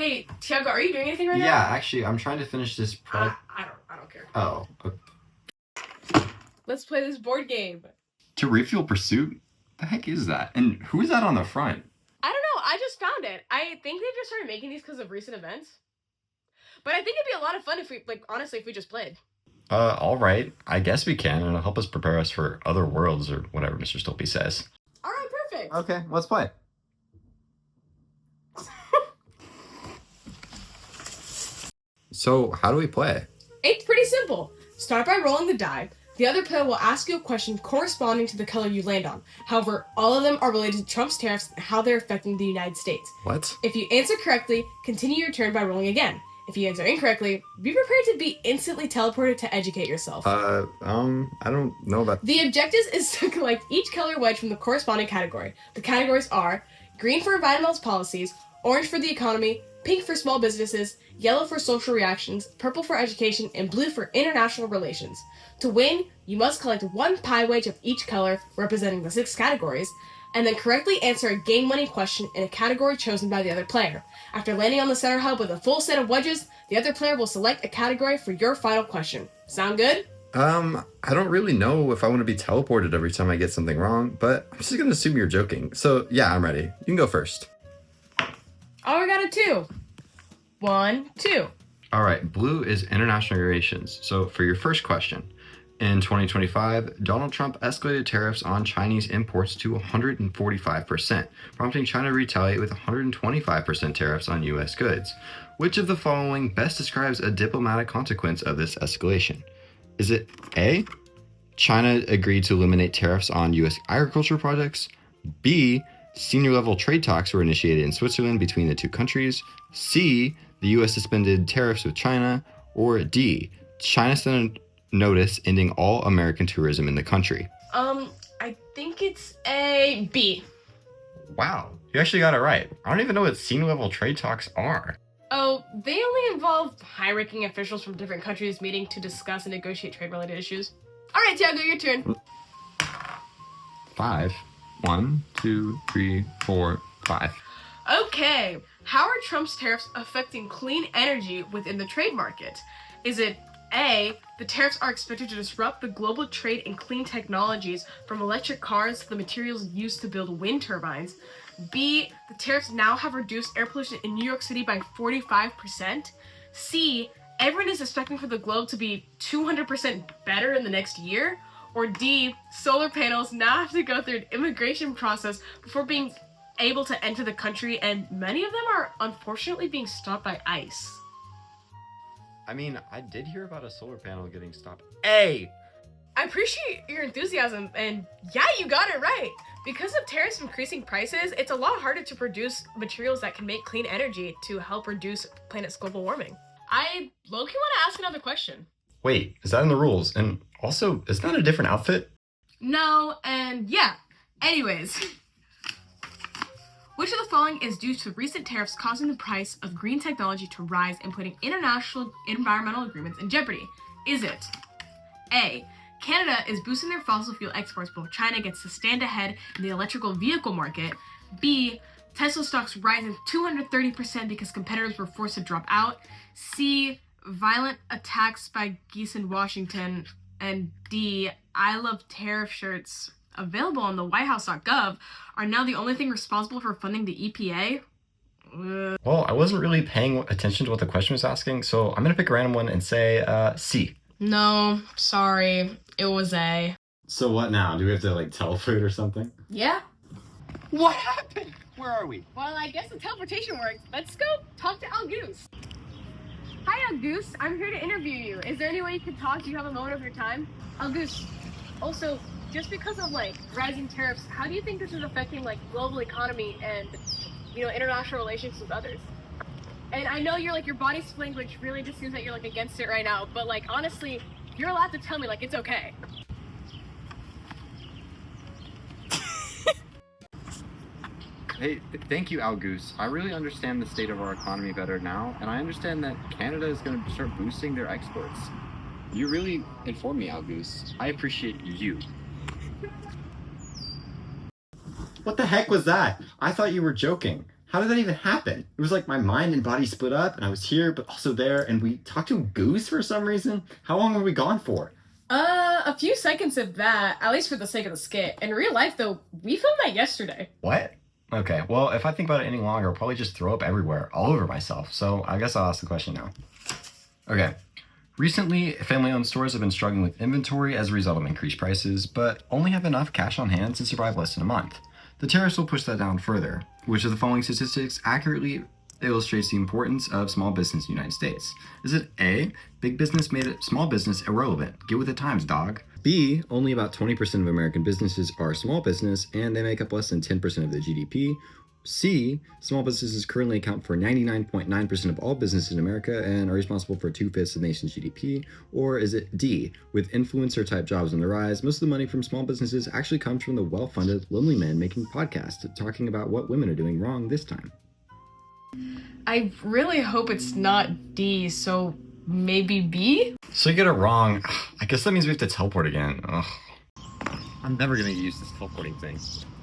Hey, Tiago, are you doing anything right now? Yeah, actually, I'm trying to finish this I don't care. Oh. Okay. Let's play this board game. Tariffial Pursuit? The heck is that? And who is that on the front? I don't know. I just found it. I think they just started making these because of recent events. But I think it'd be a lot of fun if we, honestly, if we just played. Alright. I guess we can, and it'll help us prepare us for other worlds or whatever Mr. Stolpe says. Alright, perfect. Okay, let's play. So, how do we play? It's pretty simple. Start by rolling the die. The other player will ask you a question corresponding to the color you land on. However, all of them are related to Trump's tariffs and how they're affecting the United States. What? If you answer correctly, continue your turn by rolling again. If you answer incorrectly, be prepared to be instantly teleported to educate yourself. I don't know about... The objective is to collect each color wedge from the corresponding category. The categories are green for environmental policies, orange for the economy, pink for small businesses, yellow for social reactions, purple for education, and blue for international relations. To win, you must collect one pie wedge of each color, representing the 6 categories, and then correctly answer a game money question in a category chosen by the other player. After landing on the center hub with a full set of wedges, the other player will select a category for your final question. Sound good? I don't really know if I want to be teleported every time I get something wrong, but I'm just gonna assume you're joking. So yeah, I'm ready. You can go first. Oh, I got a 2. 1, 2. All right, blue is international relations. So for your first question, in 2025, Donald Trump escalated tariffs on Chinese imports to 145%, prompting China to retaliate with 125% tariffs on U.S. goods. Which of the following best describes a diplomatic consequence of this escalation? Is it A, China agreed to eliminate tariffs on U.S. agriculture products? B, senior level trade talks were initiated in Switzerland between the two countries? C, the U.S. suspended tariffs with China? Or D, China sent a notice ending all American tourism in the country? I think it's A, B. Wow, you actually got it right. I don't even know what senior level trade talks are. Oh, they only involve high-ranking officials from different countries meeting to discuss and negotiate trade-related issues. All right, Tiago, your turn. 5. 1, 2, 3, 4, 5. Okay, how are Trump's tariffs affecting clean energy within the trade market? Is it A, the tariffs are expected to disrupt the global trade in clean technologies from electric cars to the materials used to build wind turbines? B, the tariffs now have reduced air pollution in New York City by 45%? C, everyone is expecting for the globe to be 200% better in the next year? Or D, solar panels now have to go through an immigration process before being able to enter the country, and many of them are unfortunately being stopped by ICE. I mean, I did hear about a solar panel getting stopped. A! I appreciate your enthusiasm, and yeah, you got it right. Because of tariffs increasing prices, it's a lot harder to produce materials that can make clean energy to help reduce planet's global warming. I low-key want to ask another question. Wait, is that in the rules? And also, is that a different outfit? No, and yeah. Anyways. Which of the following is due to recent tariffs causing the price of green technology to rise and putting international environmental agreements in jeopardy? Is it A, Canada is boosting their fossil fuel exports while China gets to stand ahead in the electrical vehicle market? B, Tesla stocks rising 230% because competitors were forced to drop out? C, violent attacks by geese in Washington? And D, I love tariff shirts available on the whitehouse.gov are now the only thing responsible for funding the EPA? Well, I wasn't really paying attention to what the question was asking, so I'm gonna pick a random one and say C. No, sorry. It was A. So what now? Do we have to like teleport or something? Yeah? What happened? Where are we? Well, I guess the teleportation worked. Let's go talk to Al Goose. Hi, Al Goose. I'm here to interview you. Is there any way you could talk? Do you have a moment of your time? Al Goose, also, just because of rising tariffs, how do you think this is affecting global economy and international relations with others? And I know your body language really just seems that you're against it right now, but honestly, you're allowed to tell me it's okay. Hey, thank you, Al Goose. I really understand the state of our economy better now, and I understand that Canada is going to start boosting their exports. You really informed me, Al Goose. I appreciate you. What the heck was that? I thought you were joking. How did that even happen? It was like my mind and body split up, and I was here, but also there, and we talked to a goose for some reason. How long were we gone for? A few seconds of that, at least for the sake of the skit. In real life, though, we filmed that yesterday. What? Okay, well, if I think about it any longer, I'll probably just throw up everywhere, all over myself. So I guess I'll ask the question now. Okay. Recently, family-owned stores have been struggling with inventory as a result of increased prices, but only have enough cash on hand to survive less than a month. The tariffs will push that down further. Which of the following statistics accurately illustrates the importance of small business in the United States? Is it A, big business made small business irrelevant? Get with the times, dog. B, only about 20% of American businesses are small business and they make up less than 10% of the GDP. C, small businesses currently account for 99.9% of all businesses in America and are responsible for 2/5 of the nation's GDP. Or is it D, with influencer type jobs on the rise, most of the money from small businesses actually comes from the well-funded lonely men making podcasts talking about what women are doing wrong this time? I really hope it's not D, so maybe B? So you get it wrong. I guess that means we have to teleport again. Ugh. I'm never gonna use this teleporting thing.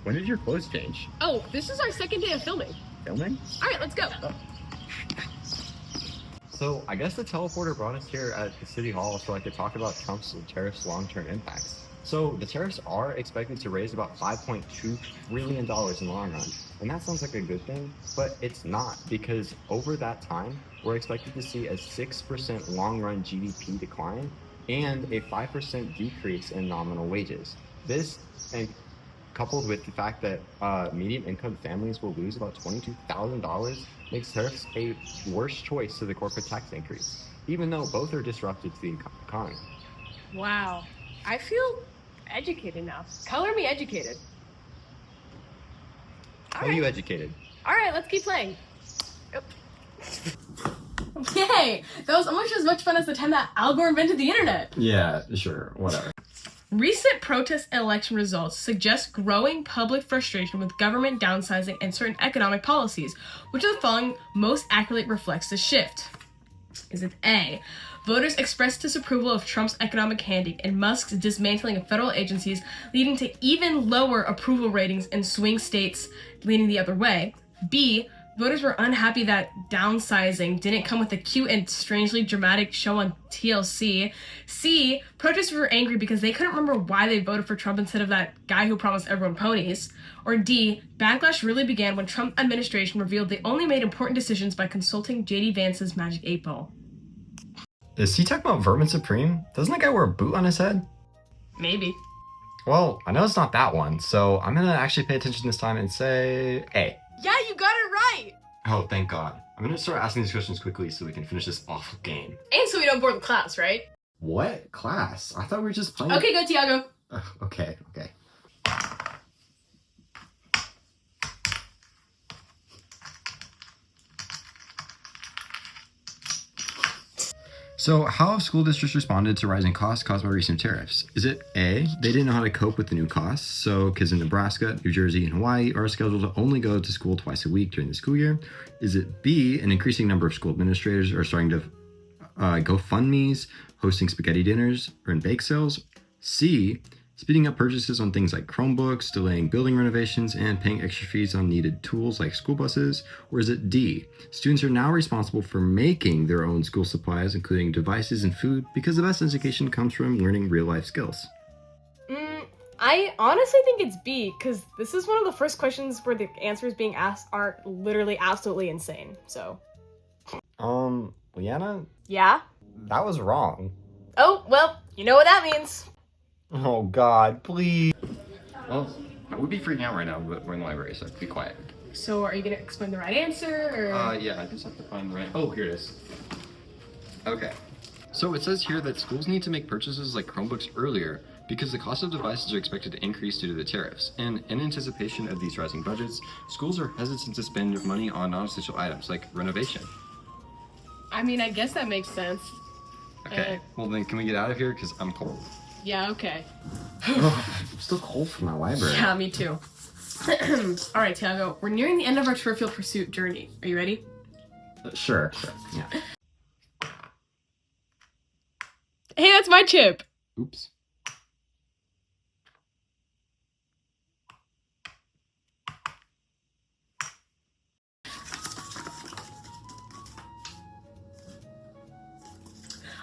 When did your clothes change? Oh, this is our second day of filming. Filming? All right, let's go. So I guess the teleporter brought us here at the city hall so I could talk about Trump's tariffs' long-term impacts. So the tariffs are expected to raise about $5.2 trillion in the long run. And that sounds like a good thing, but it's not, because over that time, we're expected to see a 6% long-run GDP decline and a 5% decrease in nominal wages. This, and coupled with the fact that medium-income families will lose about $22,000, makes tariffs a worse choice to the corporate tax increase, even though both are disruptive to the economy. Wow. I feel educated now. Color me educated. How are you educated? All right, let's keep playing. Oh. Yay! That was almost as much fun as the time that Al Gore invented the internet. Yeah, sure, whatever. Recent protest and election results suggest growing public frustration with government downsizing and certain economic policies. Which of the following most accurately reflects this shift? Is it A, voters expressed disapproval of Trump's economic handing and Musk's dismantling of federal agencies, leading to even lower approval ratings in swing states leaning the other way? B, voters were unhappy that downsizing didn't come with a cute and strangely dramatic show on TLC. C, protesters were angry because they couldn't remember why they voted for Trump instead of that guy who promised everyone ponies. Or D, backlash really began when Trump administration revealed they only made important decisions by consulting J.D. Vance's Magic 8 Ball. Is he talking about Vermin Supreme? Doesn't that guy wear a boot on his head? Maybe. Well, I know it's not that one, so I'm gonna actually pay attention this time and say A. Yeah, you got it right! Oh, thank God. I'm gonna start asking these questions quickly so we can finish this awful game. And so we don't bore the class, right? What? Class? I thought we were just playing. Okay, go Tiago. Okay. So, how have school districts responded to rising costs caused by recent tariffs? Is it A, they didn't know how to cope with the new costs, so kids in Nebraska, New Jersey, and Hawaii are scheduled to only go to school twice a week during the school year? Is it B, an increasing number of school administrators are starting to GoFundMes, hosting spaghetti dinners, and bake sales? C, speeding up purchases on things like Chromebooks, delaying building renovations, and paying extra fees on needed tools like school buses? Or is it D, students are now responsible for making their own school supplies, including devices and food, because the best education comes from learning real-life skills? I honestly think it's B, because this is one of the first questions where the answers being asked are literally absolutely insane, so. Leanna? Yeah? That was wrong. Oh, well, you know what that means. Oh, God, please. Well, I would be freaking out right now, but we're in the library, so be quiet. So are you going to explain the right answer, or? Yeah, I just have to find the right... Oh, here it is. Okay. So it says here that schools need to make purchases like Chromebooks earlier because the cost of devices are expected to increase due to the tariffs. And in anticipation of these rising budgets, schools are hesitant to spend money on non-essential items like renovation. I mean, I guess that makes sense. Okay, well then can we get out of here? Because I'm cold. Yeah, okay. I'm still cold from my library. Yeah, me too. All right, Tiago, we're nearing the end of our Tariffial Pursuit journey. Are you ready? Sure, yeah. Hey, that's my chip. Oops.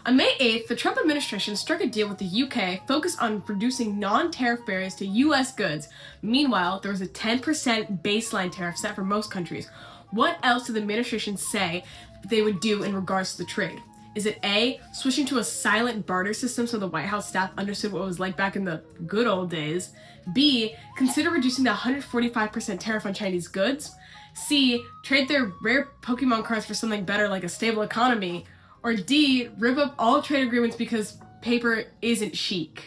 On May 8th, the Trump administration struck a deal with the UK focused on reducing non-tariff barriers to US goods. Meanwhile, there was a 10% baseline tariff set for most countries. What else did the administration say they would do in regards to the trade? Is it A, switching to a silent barter system so the White House staff understood what it was like back in the good old days? B, consider reducing the 145% tariff on Chinese goods? C, trade their rare Pokemon cards for something better like a stable economy? Or D, rip up all trade agreements because paper isn't chic?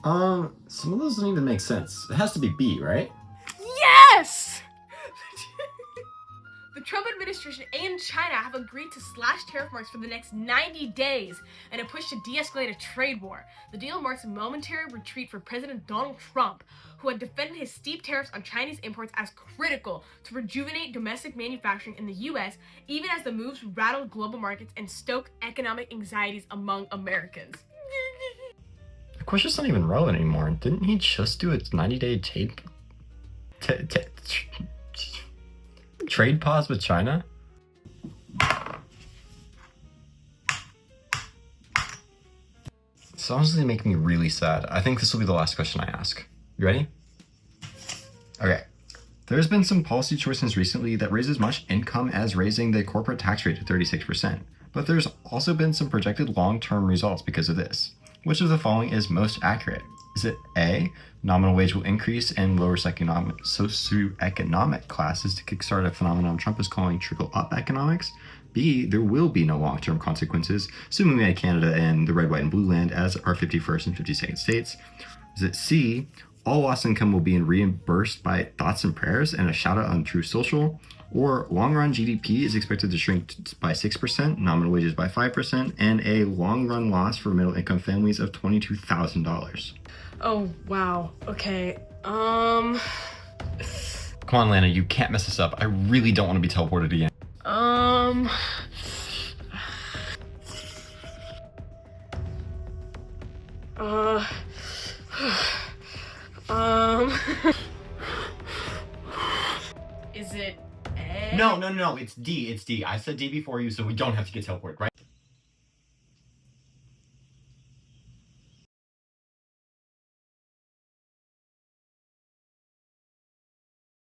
Some of those don't even make sense. It has to be B, right? Yes! The Trump administration and China have agreed to slash tariff marks for the next 90 days in a push to de-escalate a trade war. The deal marks a momentary retreat for President Donald Trump, who had defended his steep tariffs on Chinese imports as critical to rejuvenate domestic manufacturing in the US, even as the moves rattled global markets and stoked economic anxieties among Americans. The question's not even relevant anymore. Didn't he just do a 90-day trade pause with China? It's honestly making me really sad. I think this will be the last question I ask. You ready? Okay. There's been some policy choices recently that raise as much income as raising the corporate tax rate to 36%. But there's also been some projected long-term results because of this. Which of the following is most accurate? Is it A, nominal wage will increase in lower socioeconomic classes to kickstart a phenomenon Trump is calling trickle-up economics? B, there will be no long-term consequences, assuming we had Canada and the red, white, and blue land as our 51st and 52nd states? Is it C, all lost income will be reimbursed by thoughts and prayers and a shout-out on True Social? Or long-run GDP is expected to shrink by 6%, nominal wages by 5%, and a long-run loss for middle-income families of $22,000. Oh, wow. Okay. Come on, Lana, you can't mess this up. I really don't want to be teleported again. Is it A? No, it's D. I said D before you, so we don't have to get teleported, right?